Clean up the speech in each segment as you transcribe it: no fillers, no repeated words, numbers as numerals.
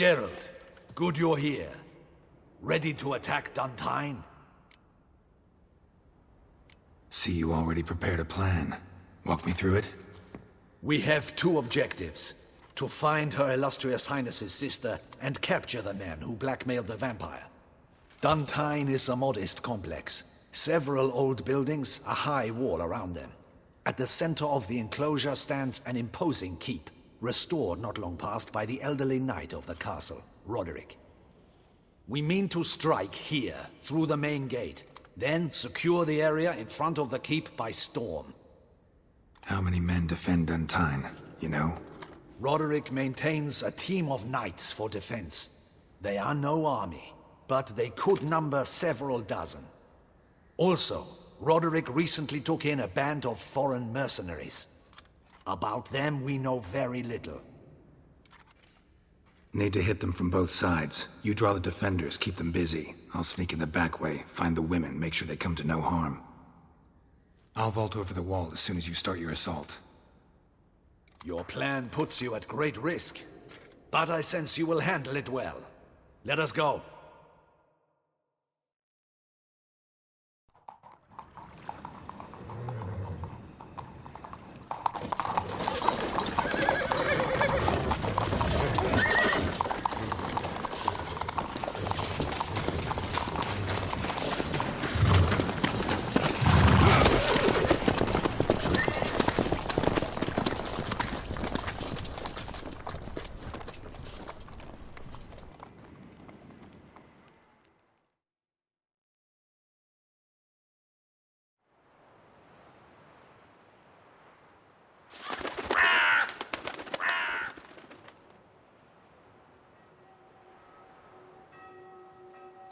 Geralt, good you're here. Ready to attack Dun Tynne? See, you already prepared a plan. Walk me through it. We have two objectives. To find Her Illustrious Highness's sister and capture the man who blackmailed the vampire. Dun Tynne is a modest complex. Several old buildings, a high wall around them. At the center of the enclosure stands an imposing keep, restored not long past by the elderly knight of the castle, Roderick. We mean to strike here, through the main gate, then secure the area in front of the keep by storm. How many men defend Dun Tynne, you know? Roderick maintains a team of knights for defense. They are no army, but they could number several dozen. Also, Roderick recently took in a band of foreign mercenaries. About them we know very little. Need to hit them from both sides. You draw the defenders, keep them busy. I'll sneak in the back way, find the women, make sure they come to no harm. I'll vault over the wall as soon as you start your assault. Your plan puts you at great risk, but I sense you will handle it well. Let us go.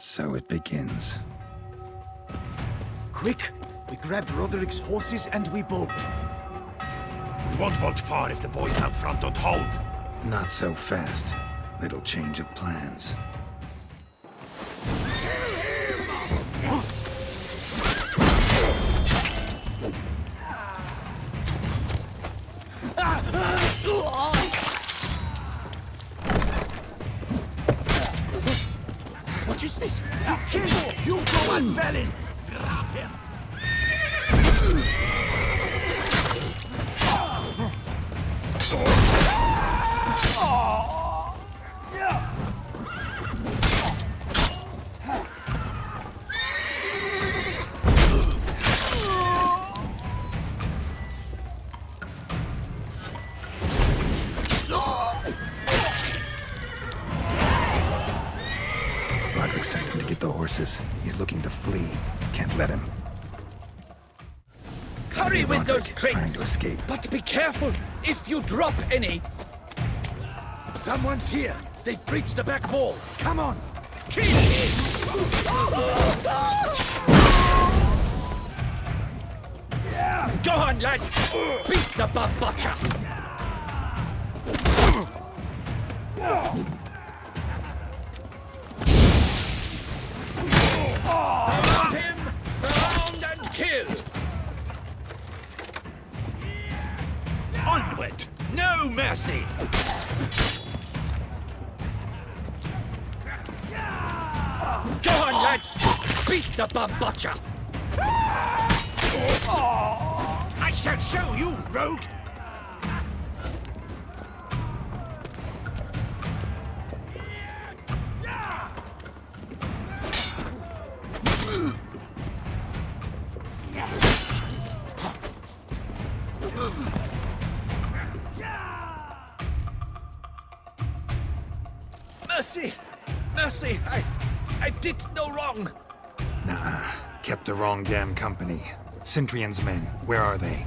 So it begins. Quick! We grab Roderick's horses and we bolt. We won't vault far if the boys out front don't hold. Not so fast. Little change of plans. What is this? You kill him! You go and Melon! Grab him! Roderick sent him to get the horses. He's looking to flee. Can't let him. Hurry with those Trying to crates! escape. But be careful if you drop any! Someone's here! They've breached the back wall! Come on! Kill him! Go on, lads! Beat the butcher! Surround him! Surround and kill! Onward! No mercy! Go on, lads! Beat the butcher! I shall show you, rogue! Mercy! Mercy! I did no wrong! Nah, kept the wrong damn company. Centrion's men, where are they?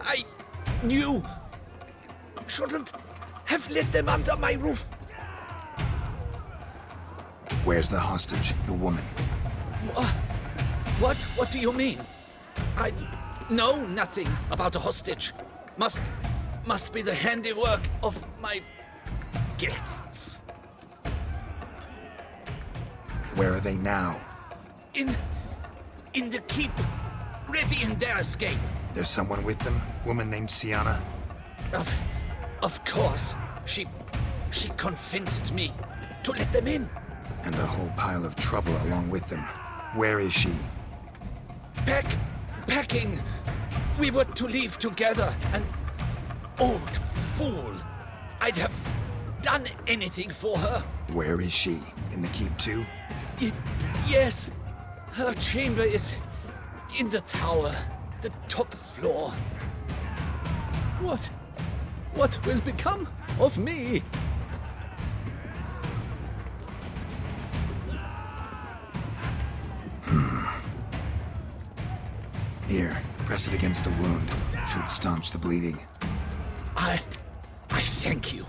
I knew... shouldn't have let them under my roof. Where's the hostage, the woman? What? What do you mean? I know nothing about a hostage. Must be the handiwork of my guests. Where are they now? In the keep, ready in their escape. There's someone with them? Woman named Syanna? Of course. She convinced me to let them in. And a whole pile of trouble along with them. Where is she? Packing. We were to leave together, and old fool. I'd have done anything for her. Where is she? In the keep too? Yes. Her chamber is in the tower, the top floor. What will become of me? Here, press it against the wound. Should staunch the bleeding. I thank you.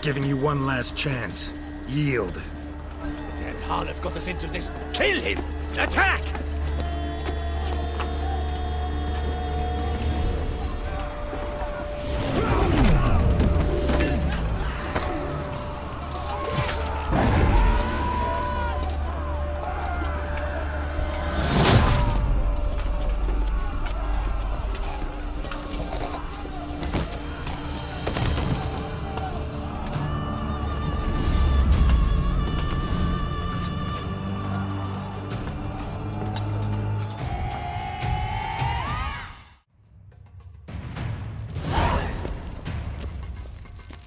Giving you one last chance. Yield. That harlot got us into this. Kill him! Attack!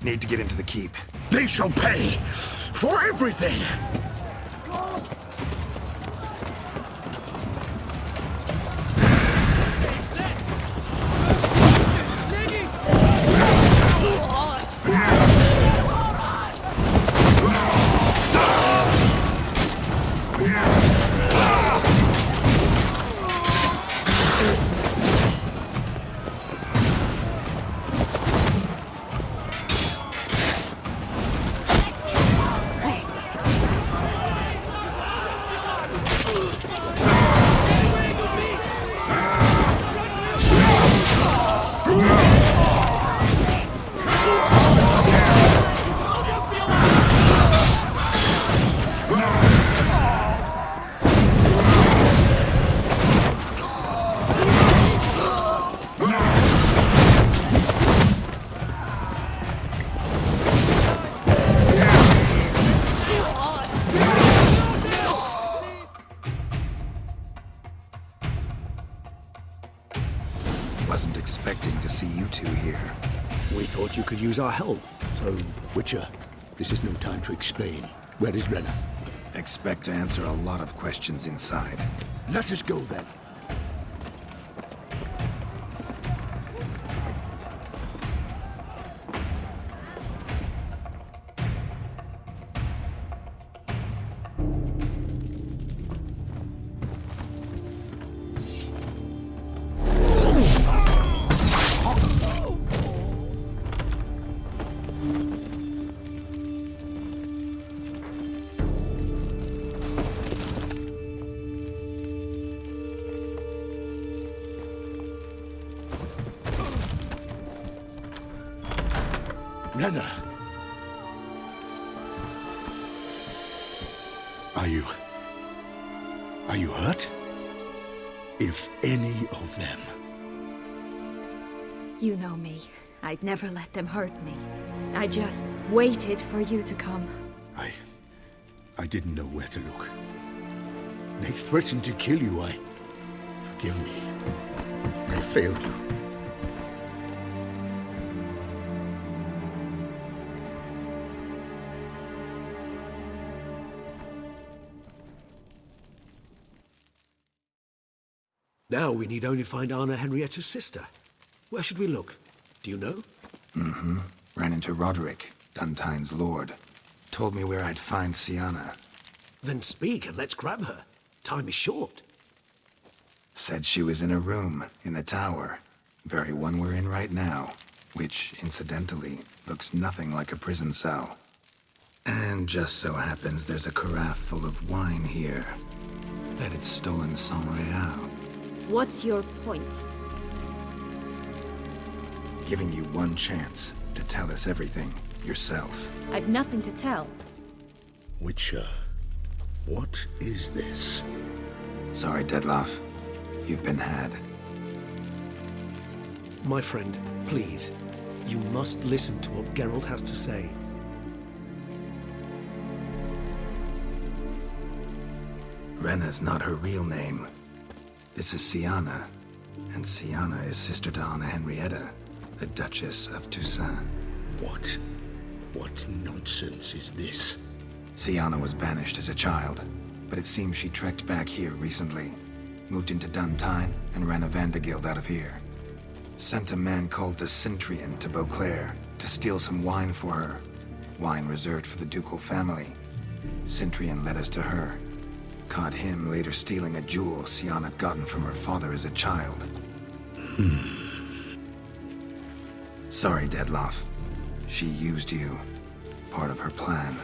Need to get into the keep. They shall pay for everything! Wasn't expecting to see you two here. We thought you could use our help. So, Witcher, this is no time to explain. Where is Rena? Expect to answer a lot of questions inside. Let us go then. Rena! Are you hurt? If any of them. You know me. I'd never let them hurt me. I just waited for you to come. I didn't know where to look. They threatened to kill you. Forgive me. I failed you. Now we need only find Anna Henrietta's sister. Where should we look? Do you know? Mm-hmm. Ran into Roderick, Dun Tynne's lord. Told me where I'd find Syanna. Then speak and let's grab her. Time is short. Said she was in a room in the tower. Very one we're in right now. Which, incidentally, looks nothing like a prison cell. And just so happens there's a carafe full of wine here. Bet it's stolen San Real. What's your point? Giving you one chance to tell us everything yourself. I've nothing to tell. Witcher, what is this? Sorry, Dettlaff. You've been had. My friend, please. You must listen to what Geralt has to say. Renna's not her real name. This is Syanna, and Syanna is sister to Anna Henrietta, the Duchess of Toussaint. What? What nonsense is this? Syanna was banished as a child, but it seems she trekked back here recently. Moved into Dun Tynne and ran a Vandergild out of here. Sent a man called the Centurion to Beauclair to steal some wine for her. Wine reserved for the ducal family. Centurion led us to her. Caught him later stealing a jewel Syanna had gotten from her father as a child. Sorry, Deadloff. She used you. Part of her plan.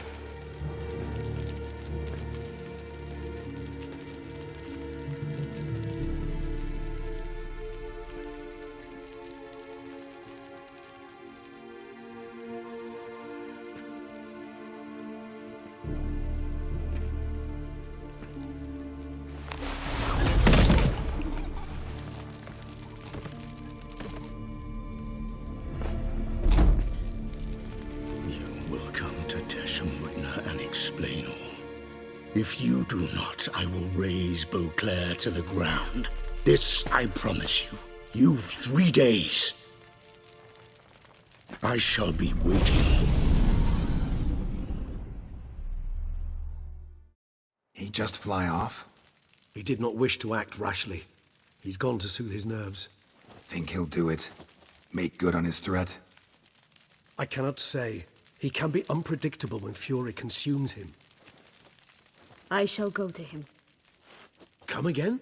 And explain all. If you do not, I will raise Beauclair to the ground. This I promise you. You've 3 days. I shall be waiting. He just fly off? He did not wish to act rashly. He's gone to soothe his nerves. Think he'll do it? Make good on his threat? I cannot say. He can be unpredictable when fury consumes him. I shall go to him. Come again?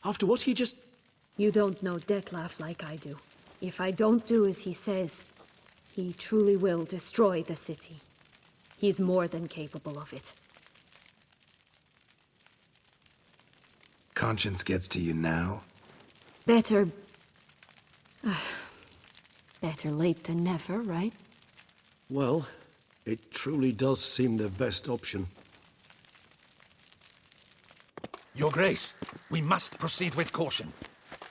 After what he just... You don't know Dettlaff like I do. If I don't do as he says, he truly will destroy the city. He's more than capable of it. Conscience gets to you now? Better... better late than never, right? Well, it truly does seem the best option. Your Grace, we must proceed with caution.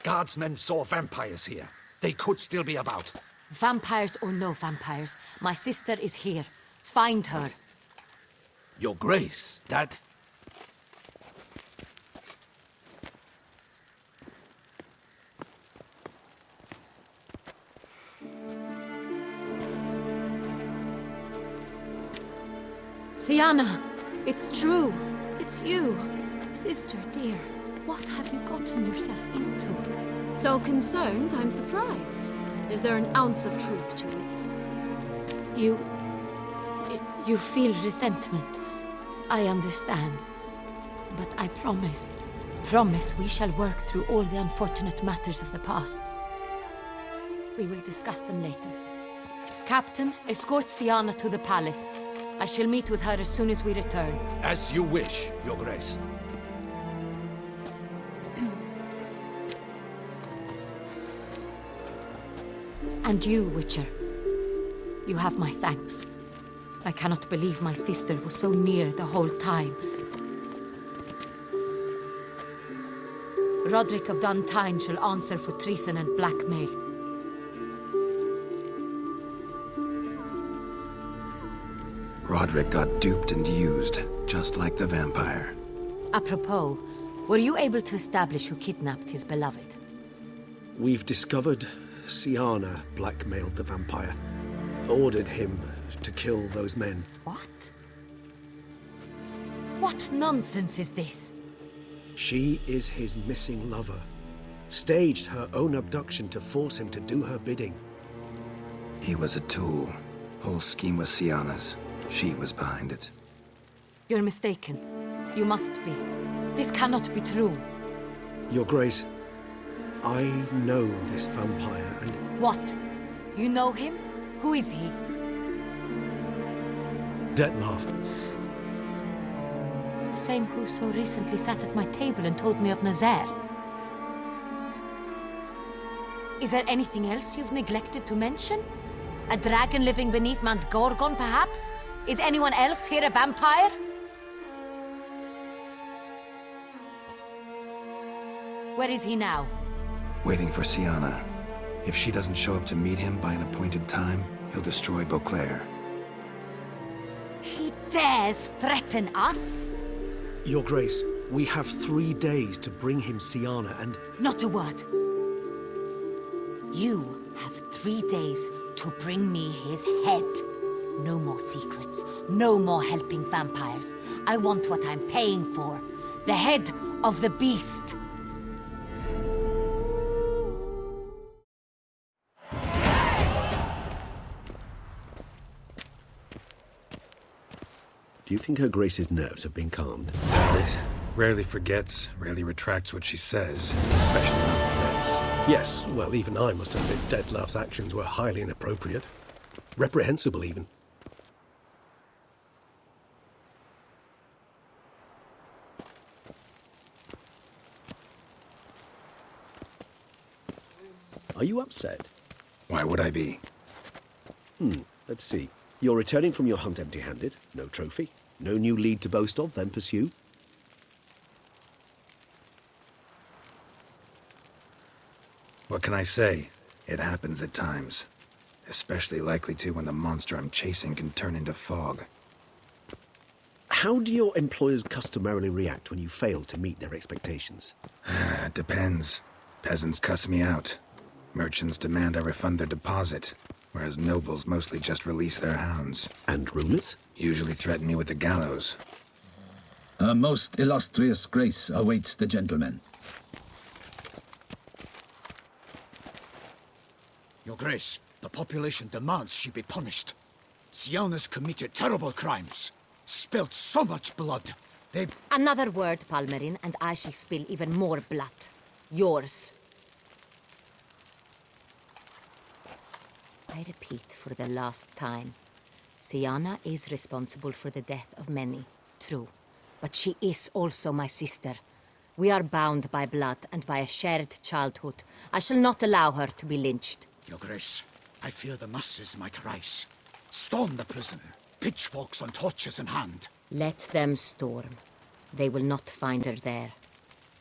Guardsmen saw vampires here. They could still be about. Vampires or no vampires, my sister is here. Find her. Your Grace, that... Syanna, it's true. It's you. Sister, dear, what have you gotten yourself into? So concerned, I'm surprised. Is there an ounce of truth to it? You feel resentment. I understand. But I promise we shall work through all the unfortunate matters of the past. We will discuss them later. Captain, escort Syanna to the palace. I shall meet with her as soon as we return. As you wish, Your Grace. And you, Witcher. You have my thanks. I cannot believe my sister was so near the whole time. Roderick of Dun Tynne shall answer for treason and blackmail. Roderick got duped and used, just like the vampire. Apropos, were you able to establish who kidnapped his beloved? We've discovered Syanna blackmailed the vampire. Ordered him to kill those men. What? What nonsense is this? She is his missing lover. Staged her own abduction to force him to do her bidding. He was a tool. Whole scheme was Syanna's. She was behind it. You're mistaken. You must be. This cannot be true. Your Grace, I know this vampire and... What? You know him? Who is he? Dettlaff. Same who so recently sat at my table and told me of Nazaire. Is there anything else you've neglected to mention? A dragon living beneath Mount Gorgon, perhaps? Is anyone else here a vampire? Where is he now? Waiting for Syanna. If she doesn't show up to meet him by an appointed time, he'll destroy Beauclair. He dares threaten us? Your Grace, we have 3 days to bring him Syanna and... Not a word. You have 3 days to bring me his head. No more secrets. No more helping vampires. I want what I'm paying for. The head of the beast. Do you think Her Grace's nerves have been calmed? It rarely forgets, rarely retracts what she says, especially not threats. Yes, well, even I must admit Dettlaff's actions were highly inappropriate. Reprehensible, even. Are you upset? Why would I be? Let's see. You're returning from your hunt empty-handed. No trophy. No new lead to boast of, then pursue. What can I say? It happens at times. Especially likely to when the monster I'm chasing can turn into fog. How do your employers customarily react when you fail to meet their expectations? It depends. Peasants cuss me out. Merchants demand I refund their deposit, whereas nobles mostly just release their hounds. And rulers? Usually threaten me with the gallows. A most illustrious grace awaits the gentleman. Your Grace, the population demands she be punished. Syanna's committed terrible crimes. Spilt so much blood. They... Another word, Palmerin, and I shall spill even more blood. Yours. I repeat for the last time. Syanna is responsible for the death of many, true. But she is also my sister. We are bound by blood and by a shared childhood. I shall not allow her to be lynched. Your Grace, I fear the masses might rise. Storm the prison, pitchforks and torches in hand. Let them storm. They will not find her there.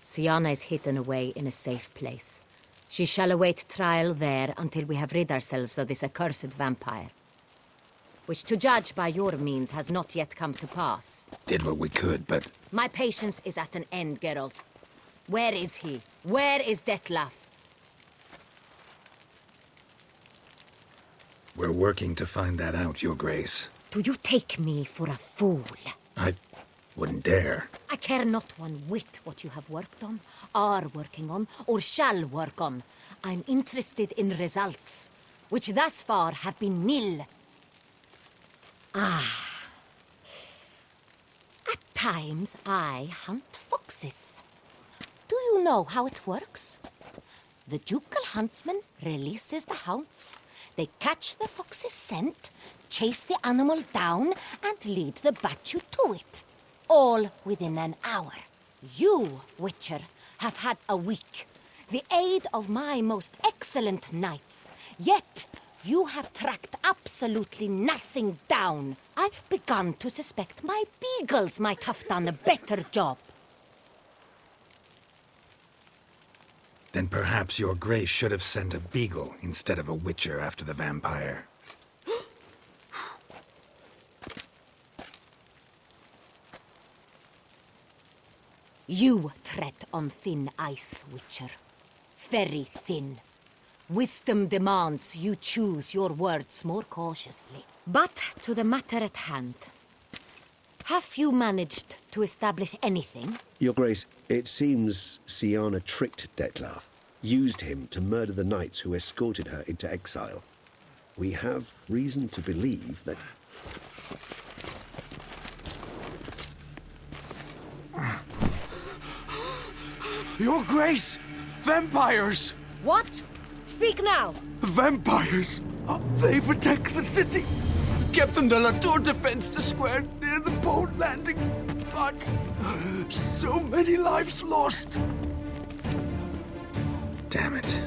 Syanna is hidden away in a safe place. She shall await trial there until we have rid ourselves of this accursed vampire. Which, to judge by your means, has not yet come to pass. Did what we could, but... My patience is at an end, Geralt. Where is he? Where is Dettlaff? We're working to find that out, Your Grace. Do you take me for a fool? I wouldn't dare. I care not one whit what you have worked on, are working on, or shall work on. I'm interested in results, which thus far have been nil. At times I hunt foxes. Do you know how it works? The ducal huntsman releases the hounds. They catch the fox's scent, chase the animal down, and lead the battue to it. All within an hour. You, Witcher, have had a week. The aid of my most excellent knights. Yet, you have tracked absolutely nothing down. I've begun to suspect my beagles might have done a better job. Then perhaps Your Grace should have sent a beagle instead of a witcher after the vampire. You tread on thin ice, Witcher. Very thin. Wisdom demands you choose your words more cautiously. But to the matter at hand. Have you managed to establish anything? Your Grace, it seems Syanna tricked Dettlaff, used him to murder the knights who escorted her into exile. We have reason to believe that... Your Grace! Vampires! What? Speak now! Vampires! They protect the city! Captain de la Tour defends the square near the boat landing, but so many lives lost! Damn it.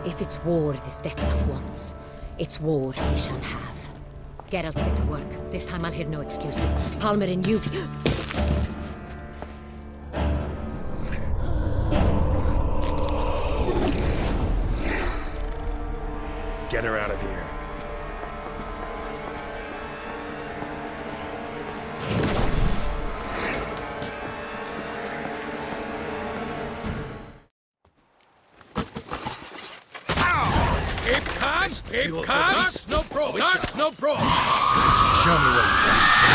If it's war this Detlef wants, it's war he shall have. Geralt, get to work. This time I'll hear no excuses. Palmer and you... Get her out of here. It cuts! No probe! No probe! Show me what you got.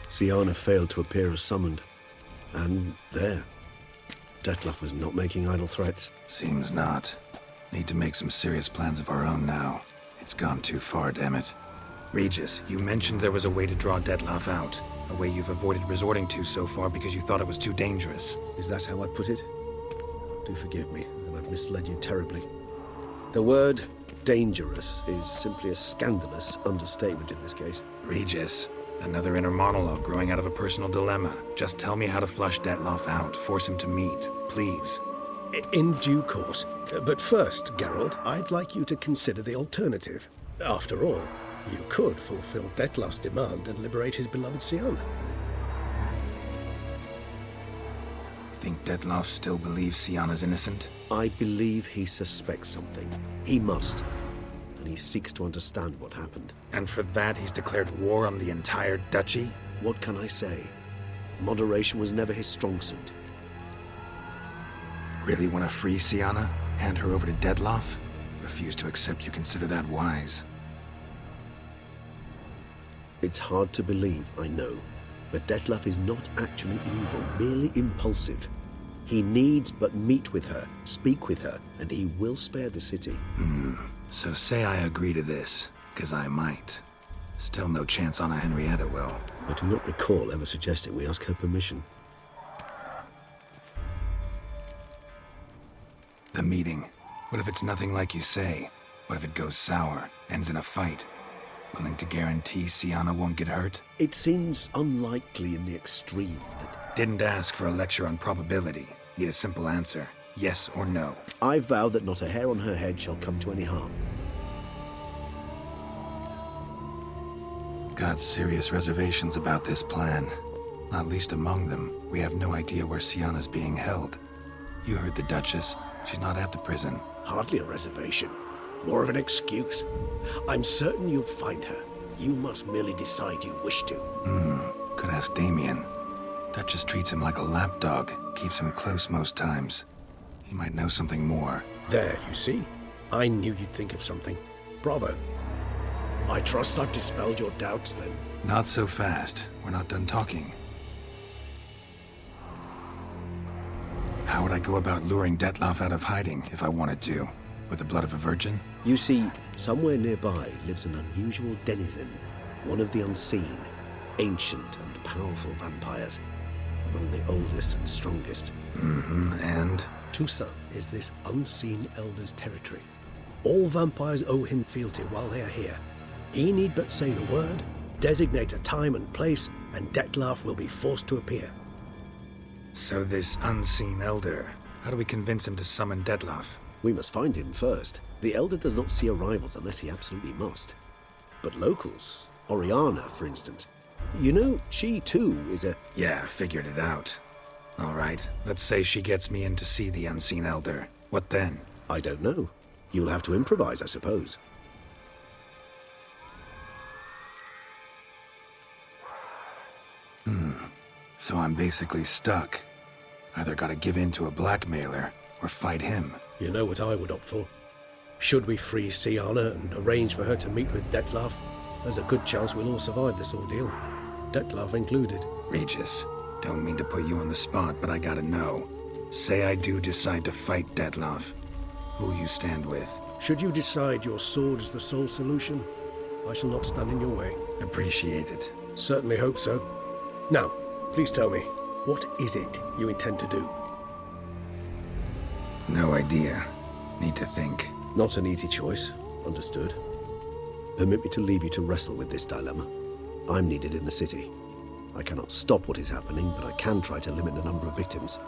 Syanna failed to appear as summoned. And there. Detlef was not making idle threats. Seems not. Need to make some serious plans of our own now. It's gone too far, damn it. Regis, you mentioned there was a way to draw Detlef out. A way you've avoided resorting to so far because you thought it was too dangerous. Is that how I put it? Do forgive me, that I've misled you terribly. The word dangerous is simply a scandalous understatement in this case. Regis, another inner monologue growing out of a personal dilemma. Just tell me how to flush Detlef out. Force him to meet, please. In due course. But first, Geralt, I'd like you to consider the alternative. After all, you could fulfill Detlef's demand and liberate his beloved Syanna. Think Detlef still believes Syanna's innocent? I believe he suspects something. He must. And he seeks to understand what happened. And for that, he's declared war on the entire duchy? What can I say? Moderation was never his strong suit. Really want to free Syanna? Hand her over to Detlef? Refuse to accept you consider that wise. It's hard to believe, I know. But Detlef is not actually evil, merely impulsive. He needs but meet with her, speak with her, and he will spare the city. So say I agree to this, because I might. Still no chance Anna Henrietta will. I do not recall ever suggesting we ask her permission. The meeting. What if it's nothing like you say? What if it goes sour, ends in a fight? Willing to guarantee Syanna won't get hurt? It seems unlikely in the extreme that... Didn't ask for a lecture on probability. Need a simple answer. Yes or no. I vow that not a hair on her head shall come to any harm. Got serious reservations about this plan. Not least among them, we have no idea where Syanna's being held. You heard the Duchess. She's not at the prison. Hardly a reservation. More of an excuse. I'm certain you'll find her. You must merely decide you wish to. Could ask Damien. Duchess treats him like a lapdog. Keeps him close most times. He might know something more. There, you see? I knew you'd think of something. Bravo. I trust I've dispelled your doubts, then. Not so fast. We're not done talking. How would I go about luring Detlef out of hiding if I wanted to? With the blood of a virgin? You see, somewhere nearby lives an unusual denizen. One of the unseen, ancient and powerful vampires. Among the oldest and strongest. And? Toussaint is this unseen elder's territory. All vampires owe him fealty while they are here. He need but say the word, designate a time and place, and Detlef will be forced to appear. So this unseen elder, how do we convince him to summon Detlef? We must find him first. The elder does not see arrivals unless he absolutely must. But locals, Oriana, for instance, you know, she too is a... Yeah, figured it out. All right, let's say she gets me in to see the unseen elder. What then? I don't know. You'll have to improvise, I suppose. So I'm basically stuck. Either gotta give in to a blackmailer, or fight him. You know what I would opt for. Should we free Syanna and arrange for her to meet with Detlef, there's a good chance we'll all survive this ordeal. Detlef included. Regis, don't mean to put you on the spot, but I gotta know. Say I do decide to fight Dettlaff. Who'll you stand with? Should you decide your sword is the sole solution, I shall not stand in your way. Appreciate it. Certainly hope so. Now, please tell me, what is it you intend to do? No idea. Need to think. Not an easy choice. Understood. Permit me to leave you to wrestle with this dilemma. I'm needed in the city. I cannot stop what is happening, but I can try to limit the number of victims.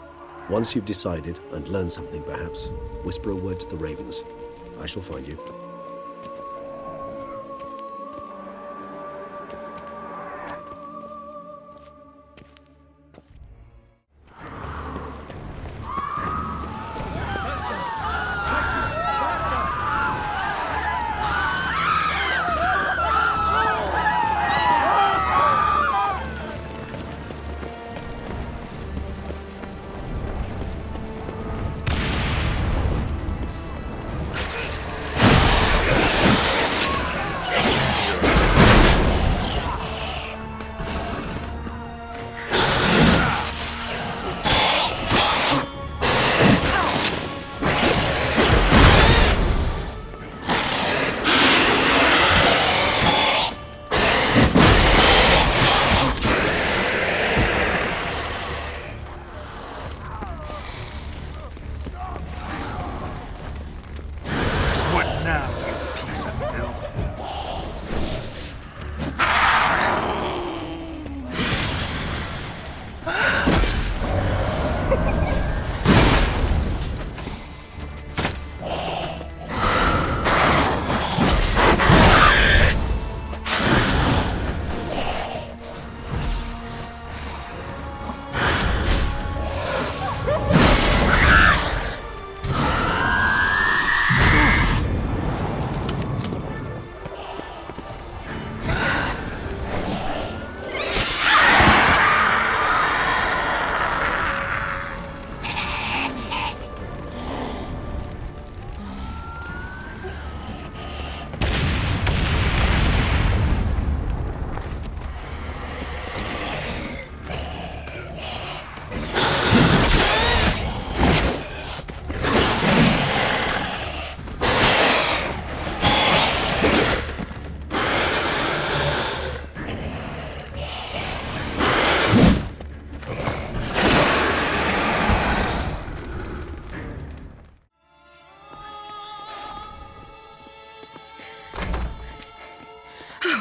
Once you've decided, and learned something perhaps, whisper a word to the ravens. I shall find you.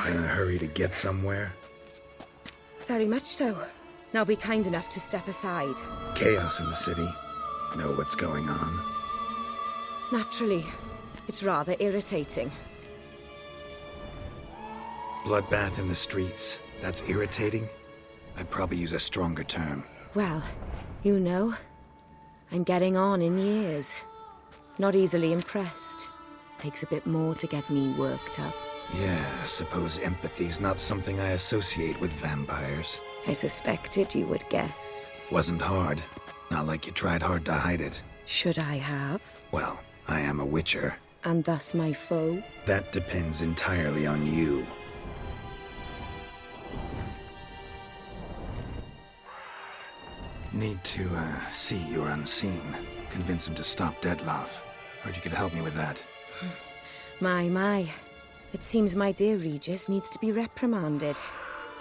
In a hurry to get somewhere? Very much so. Now be kind enough to step aside. Chaos in the city. Know what's going on? Naturally. It's rather irritating. Bloodbath in the streets. That's irritating? I'd probably use a stronger term. Well, you know, I'm getting on in years. Not easily impressed. Takes a bit more to get me worked up. Yeah, I suppose empathy's not something I associate with vampires. I suspected you would guess. Wasn't hard. Not like you tried hard to hide it. Should I have? Well, I am a witcher. And thus my foe? That depends entirely on you. Need to, see you're unseen. Convince him to stop Dettlaff. Heard you could help me with that. My. It seems my dear Regis needs to be reprimanded.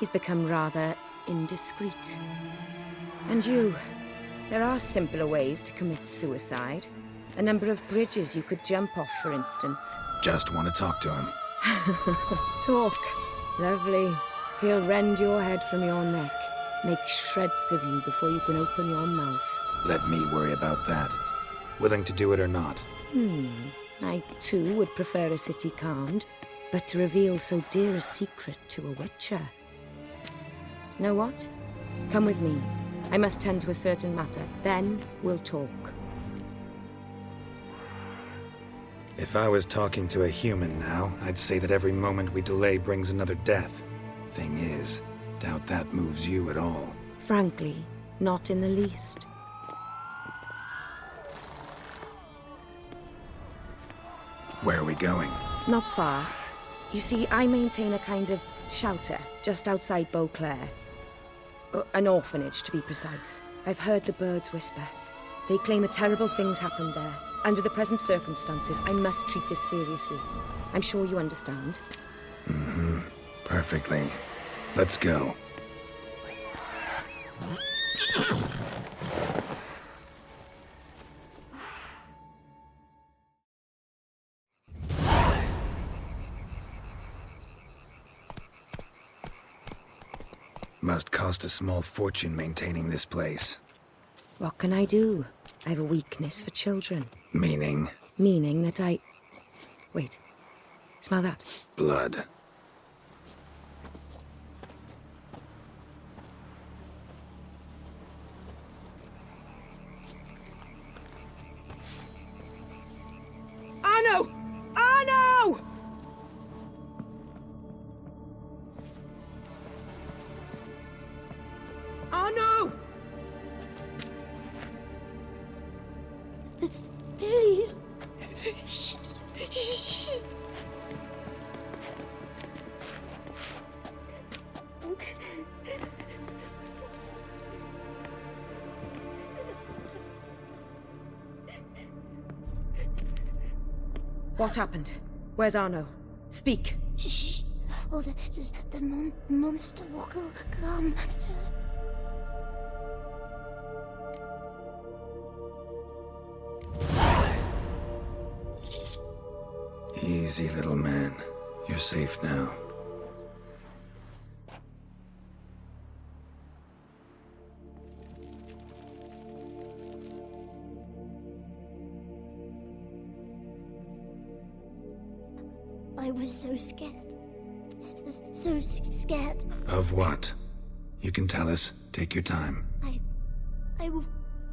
He's become rather indiscreet. And you, there are simpler ways to commit suicide. A number of bridges you could jump off, for instance. Just want to talk to him. Talk. Lovely. He'll rend your head from your neck. Make shreds of you before you can open your mouth. Let me worry about that. Willing to do it or not? I, too, would prefer a city calmed, but to reveal so dear a secret to a witcher. Know what? Come with me. I must tend to a certain matter. Then we'll talk. If I was talking to a human now, I'd say that every moment we delay brings another death. Thing is, doubt that moves you at all. Frankly, not in the least. Where are we going? Not far. You see, I maintain a kind of shelter just outside Beauclair. An orphanage, to be precise. I've heard the birds whisper. They claim a terrible thing's happened there. Under the present circumstances, I must treat this seriously. I'm sure you understand. Mm-hmm. Perfectly. Let's go. Must cost a small fortune maintaining this place. What can I do? I have a weakness for children. Meaning? Meaning that I... Wait. Smell that? Blood. Arno! Arno! Arno! Please. What happened? Where's Arno? Speak. Shh. Oh, the monster will come. Easy, little man. You're safe now. I was so scared. So scared. Of what? You can tell us. Take your time. I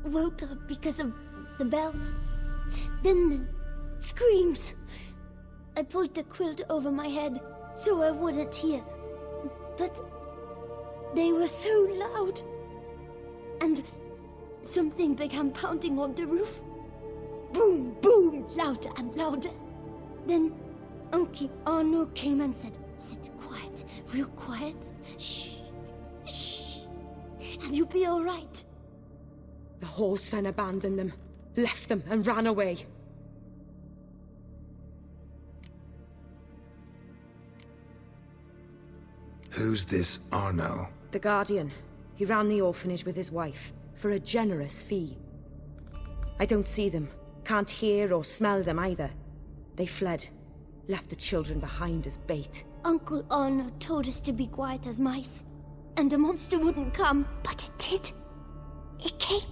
woke up because of the bells. Then the screams. I pulled the quilt over my head so I wouldn't hear. But they were so loud. And something began pounding on the roof. Boom, boom, louder and louder. Then Uncle Arno came and said, "Sit quiet, real quiet. Shh, shh, and you'll be all right." The whole son abandoned them, left them and ran away. Who's this Arno? The Guardian. He ran the orphanage with his wife, for a generous fee. I don't see them, can't hear or smell them either. They fled, left the children behind as bait. Uncle Arno told us to be quiet as mice, and the monster wouldn't come, but it did. It came.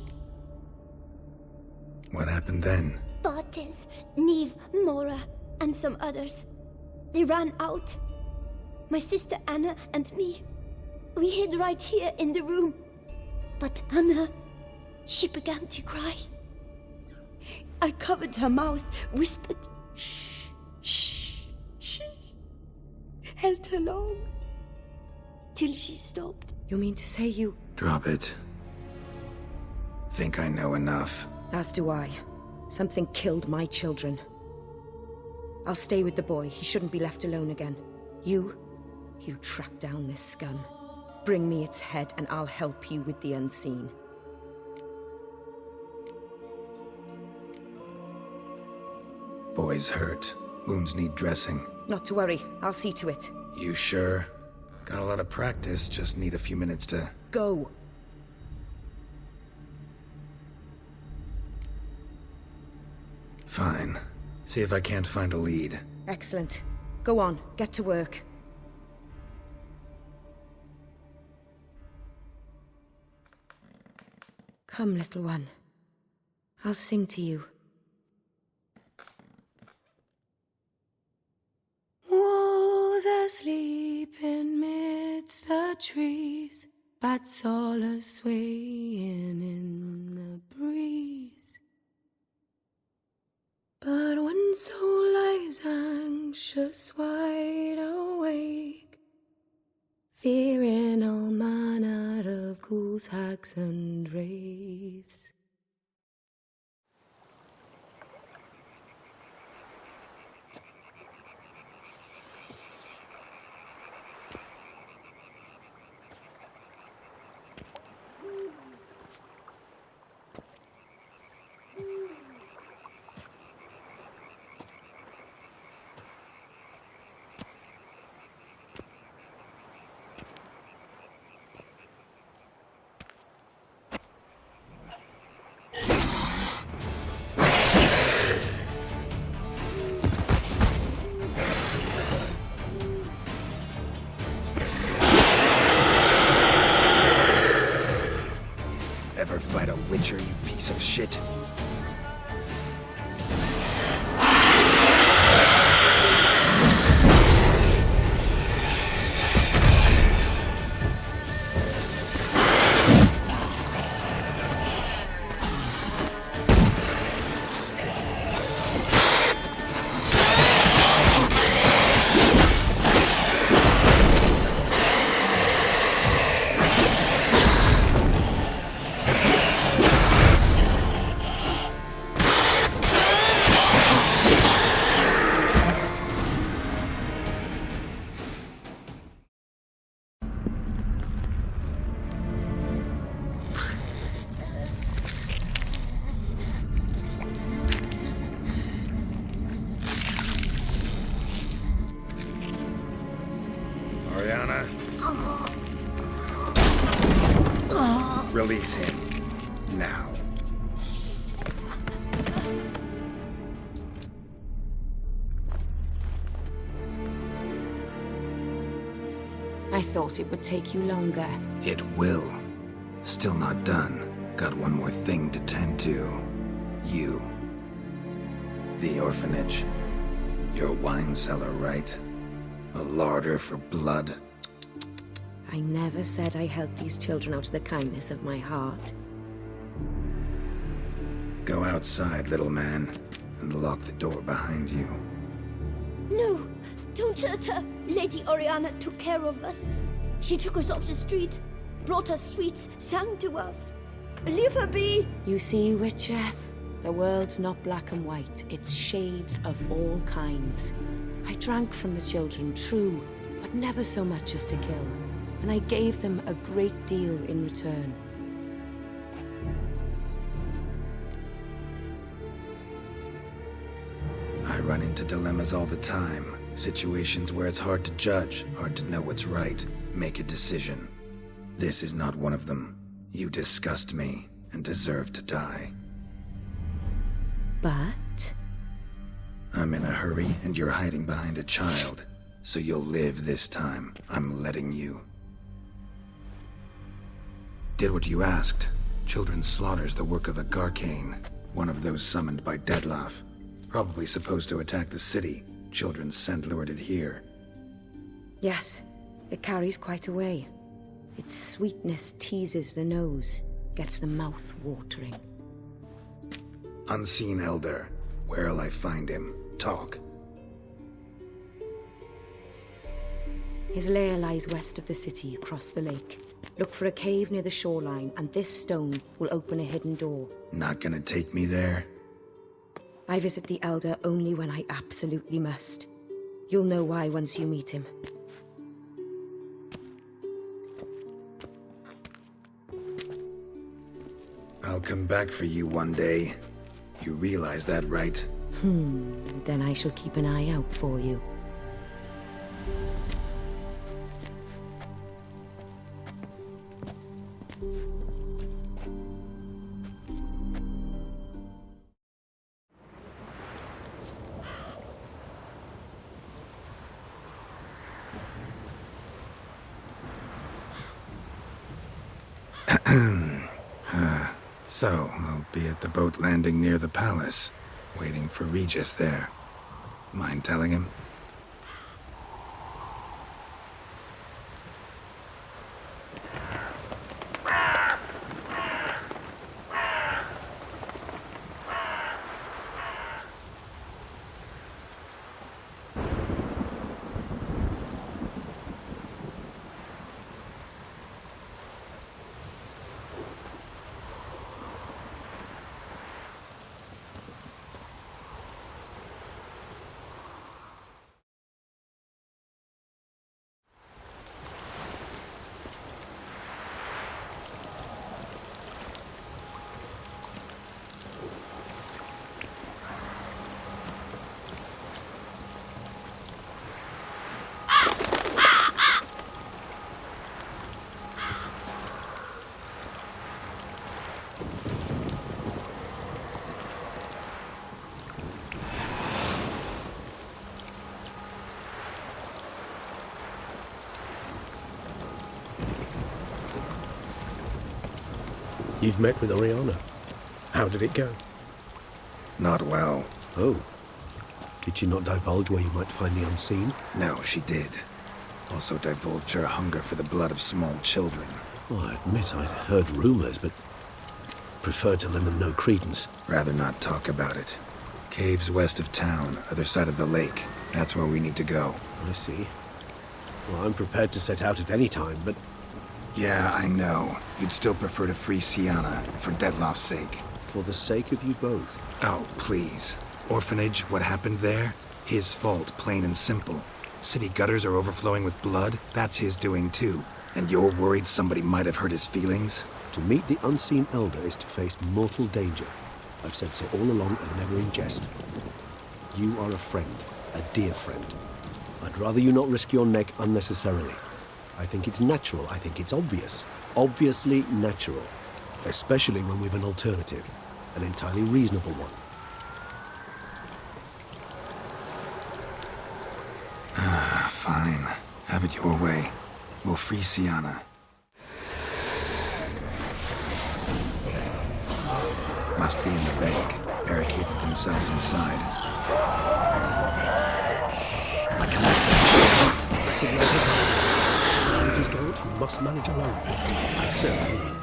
What happened then? Bartes, Neve, Mora, and some others. They ran out. My sister Anna and me. We hid right here in the room. But Anna, she began to cry. I covered her mouth, whispered, "Shh, shh, shh." Held her long, till she stopped. You mean to say you... Drop it. Think I know enough. As do I. Something killed my children. I'll stay with the boy. He shouldn't be left alone again. You track down this scum. Bring me its head and I'll help you with the unseen. Boy's hurt. Wounds need dressing. Not to worry. I'll see to it. You sure? Got a lot of practice, just need a few minutes to... Go! Fine. See if I can't find a lead. Excellent. Go on, get to work. Come, little one. I'll sing to you. Was asleep in midst the trees, bats all a-swaying in the breeze. But one soul lies anxious, wide awake, fearing all manner of ghouls, hags, and wraiths. Witcher, you piece of shit. Oriana. Release him. Now. I thought it would take you longer. It will. Still not done. Got one more thing to tend to. You. The orphanage. Your wine cellar, right? A larder for blood. I never said I helped these children out of the kindness of my heart. Go outside, little man, and lock the door behind you. No, don't hurt her. Lady Oriana took care of us. She took us off the street, brought us sweets, sang to us. Leave her be. You see, Witcher? The world's not black and white. It's shades of all kinds. I drank from the children, true, but never so much as to kill. And I gave them a great deal in return. I run into dilemmas all the time. Situations where it's hard to judge, hard to know what's right, make a decision. This is not one of them. You disgust me and deserve to die. But? I'm in a hurry and you're hiding behind a child. So you'll live this time. I'm letting you. Did what you asked. Children's slaughter's the work of a Garcane, one of those summoned by Dettlaff. Probably supposed to attack the city. Children's scent lured it here. Yes, it carries quite a way. Its sweetness teases the nose, gets the mouth watering. Unseen Elder. Where'll I find him? Talk. His lair lies west of the city, across the lake. Look for a cave near the shoreline, and this stone will open a hidden door. Not gonna take me there? I visit the Elder only when I absolutely must. You'll know why once you meet him. I'll come back for you one day. You realize that, right? Then I shall keep an eye out for you. So, I'll be at the boat landing near the palace, waiting for Regis there. Mind telling him? You've met with Oriana. How did it go? Not well. Oh. Did she not divulge where you might find the unseen? No, she did. Also divulged her hunger for the blood of small children. Well, I admit I'd heard rumors, but preferred to lend them no credence. Rather not talk about it. Caves west of town, other side of the lake. That's where we need to go. I see. Well, I'm prepared to set out at any time, but... Yeah, I know. You'd still prefer to free Syanna, for Dettlaff's sake. For the sake of you both. Oh, please. Orphanage, what happened there? His fault, plain and simple. City gutters are overflowing with blood. That's his doing too. And you're worried somebody might have hurt his feelings? To meet the unseen elder is to face mortal danger. I've said so all along and never in jest. You are a friend, a dear friend. I'd rather you not risk your neck unnecessarily. I think it's natural, I think it's obvious. Obviously natural. Especially when we've an alternative. An entirely reasonable one. Fine. Have it your way. We'll free Syanna. Must be in the bank. Barricaded themselves inside. I cannot recognize it. It is Geralt you must manage alone. I certainly will.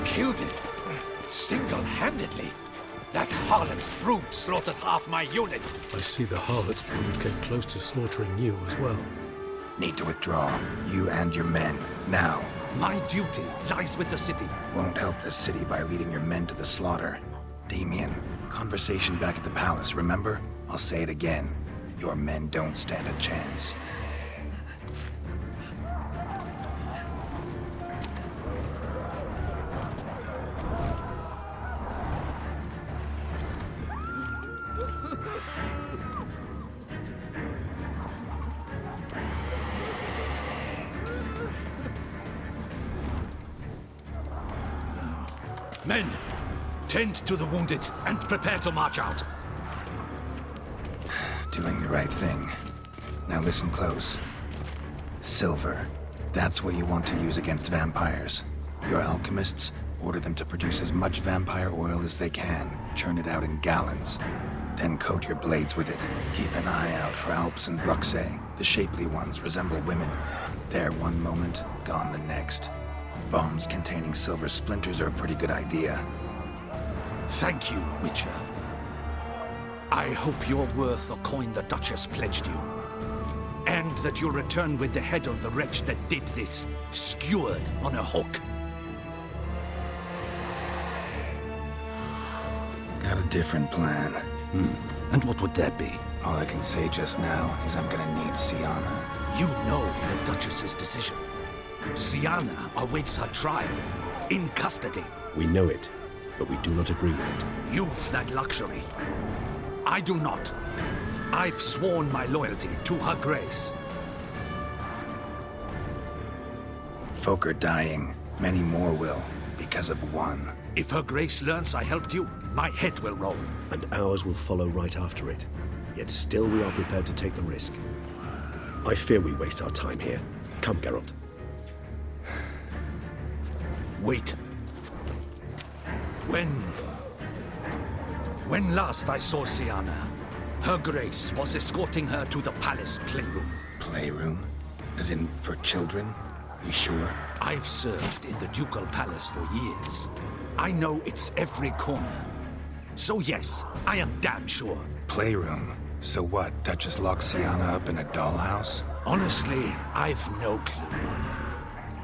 Killed it! Single-handedly! That harlot's brute slaughtered half my unit! I see the harlot's brood came close to slaughtering you as well. Need to withdraw. You and your men. Now. My duty lies with the city. Won't help the city by leading your men to the slaughter. Damien, conversation back at the palace, remember? I'll say it again. Your men don't stand a chance. Men, tend to the wounded and prepare to march out. Doing the right thing. Now listen close. Silver. That's what you want to use against vampires. Your alchemists, order them to produce as much vampire oil as they can. Churn it out in gallons. Then coat your blades with it. Keep an eye out for Alps and Bruxae. The shapely ones resemble women. There one moment, gone the next. Bombs containing silver splinters are a pretty good idea. Thank you, Witcher. I hope you're worth the coin the Duchess pledged you. And that you'll return with the head of the wretch that did this, skewered on a hook. Got a different plan. And what would that be? All I can say just now is I'm gonna need Syanna. You know the Duchess's decision. Syanna awaits her trial, in custody. We know it, but we do not agree with it. You've that luxury. I do not. I've sworn my loyalty to her grace. Folk are dying. Many more will, because of one. If her grace learns I helped you, my head will roll. And ours will follow right after it. Yet still we are prepared to take the risk. I fear we waste our time here. Come, Geralt. Wait. When last I saw Syanna, her grace was escorting her to the palace playroom. Playroom? As in, for children? You sure? I've served in the ducal palace for years. I know its every corner. So yes, I am damn sure. Playroom? So what, Duchess locked Syanna up in a dollhouse? Honestly, I've no clue.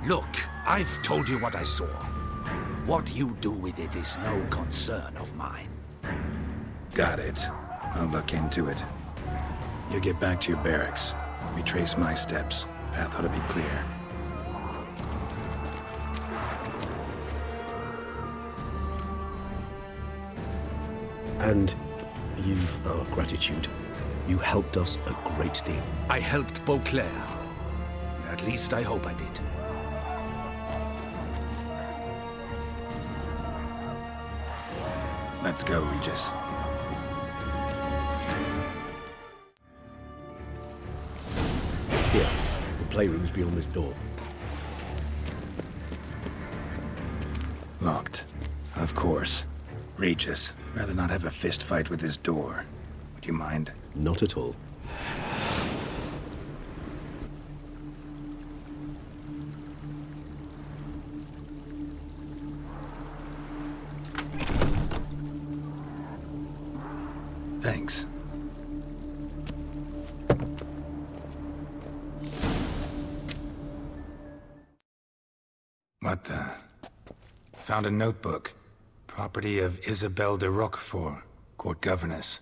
Look, I've told you what I saw. What you do with it is no concern of mine. Got it. I'll look into it. You get back to your barracks. Retrace my steps. Path ought to be clear. And you've our gratitude. You helped us a great deal. I helped Beauclair. At least I hope I did. Let's go, Regis. Here, the playroom's beyond this door. Locked. Of course. Regis, rather not have a fist fight with this door. Would you mind? Not at all. Thanks. What the? Found a notebook. Property of Isabelle de Roquefort, court governess.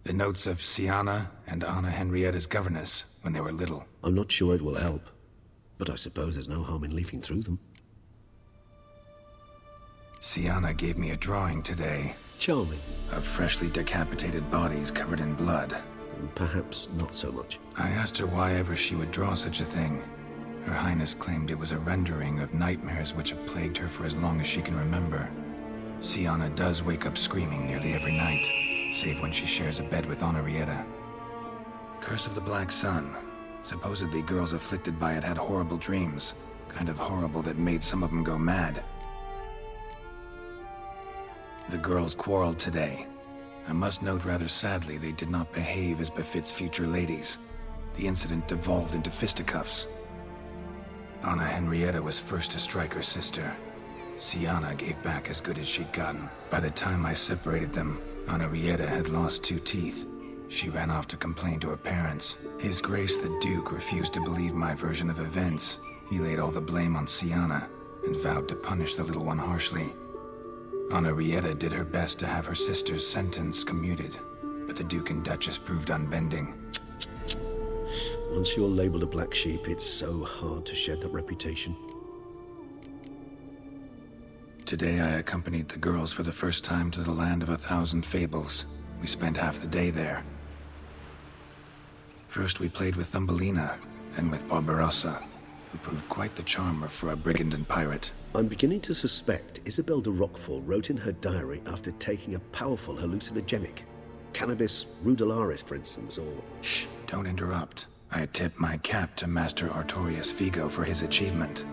The notes of Syanna and Anna Henrietta's governess when they were little. I'm not sure it will help, but I suppose there's no harm in leafing through them. Syanna gave me a drawing today. Charming. Of freshly decapitated bodies covered in blood. Perhaps not so much. I asked her why ever she would draw such a thing. Her Highness claimed it was a rendering of nightmares which have plagued her for as long as she can remember. Syanna does wake up screaming nearly every night, save when she shares a bed with Oriana. Curse of the Black Sun. Supposedly girls afflicted by it had horrible dreams. Kind of horrible that made some of them go mad. The girls quarreled today. I must note rather sadly they did not behave as befits future ladies. The incident devolved into fisticuffs. Anna Henrietta was first to strike her sister. Syanna gave back as good as she'd gotten. By the time I separated them, Henrietta had lost 2 teeth. She ran off to complain to her parents. His Grace the Duke refused to believe my version of events. He laid all the blame on Syanna and vowed to punish the little one harshly. Henrietta did her best to have her sister's sentence commuted, but the Duke and Duchess proved unbending. Once you're labeled a black sheep, it's so hard to shed that reputation. Today I accompanied the girls for the first time to the land of 1,000 fables. We spent half the day there. First we played with Thumbelina, then with Barbarossa, who proved quite the charmer for a brigand and pirate. I'm beginning to suspect Isabelle de Roquefort wrote in her diary after taking a powerful hallucinogenic. Cannabis rudelaris, for instance, or... Shh, don't interrupt. I tip my cap to Master Artorius Vigo for his achievement.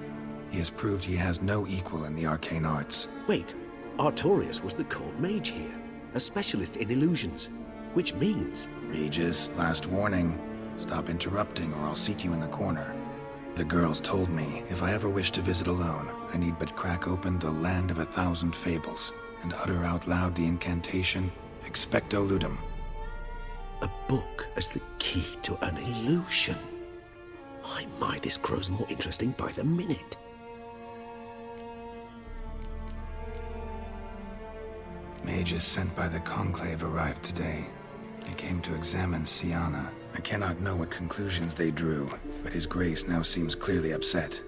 He has proved he has no equal in the arcane arts. Wait, Artorius was the court mage here, a specialist in illusions, which means... Regis, last warning. Stop interrupting or I'll seat you in the corner. The girls told me if I ever wish to visit alone, I need but crack open the Land of 1,000 Fables and utter out loud the incantation, Expecto Ludum. A book as the key to an illusion. My, this grows more interesting by the minute. Mages sent by the Conclave arrived today. They came to examine Syanna. I cannot know what conclusions they drew, but His Grace now seems clearly upset.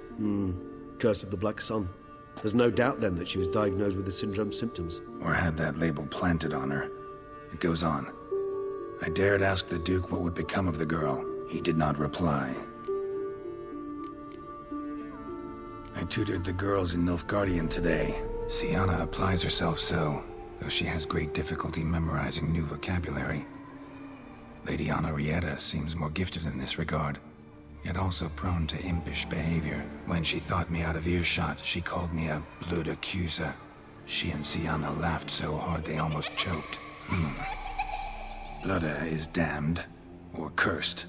Curse of the Black Sun. There's no doubt then that she was diagnosed with the syndrome symptoms. Or had that label planted on her. It goes on. I dared ask the Duke what would become of the girl. He did not reply. I tutored the girls in Nilfgaardian today. Syanna applies herself so, though she has great difficulty memorizing new vocabulary. Lady Henrietta seems more gifted in this regard, yet also prone to impish behavior. When she thought me out of earshot, she called me a blood accuser. She and Syanna laughed so hard they almost choked. Blooda is damned, or cursed.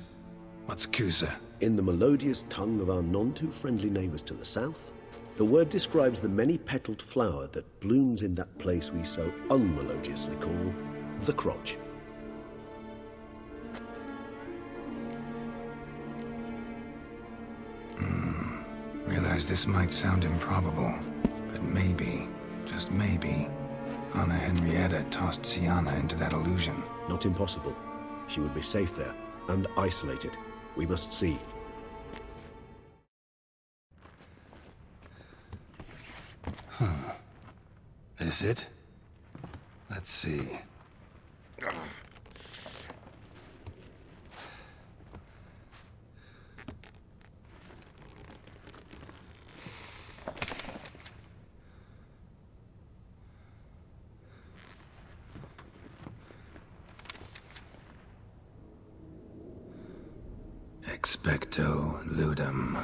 What's Cusa? In the melodious tongue of our none-too-friendly neighbors to the south, the word describes the many-petaled flower that blooms in that place we so unmelodiously call the crotch. Realize this might sound improbable, but maybe, just maybe, Anna Henrietta tossed Syanna into that illusion. Not impossible. She would be safe there, and isolated. We must see. This it? Let's see. Expecto ludum.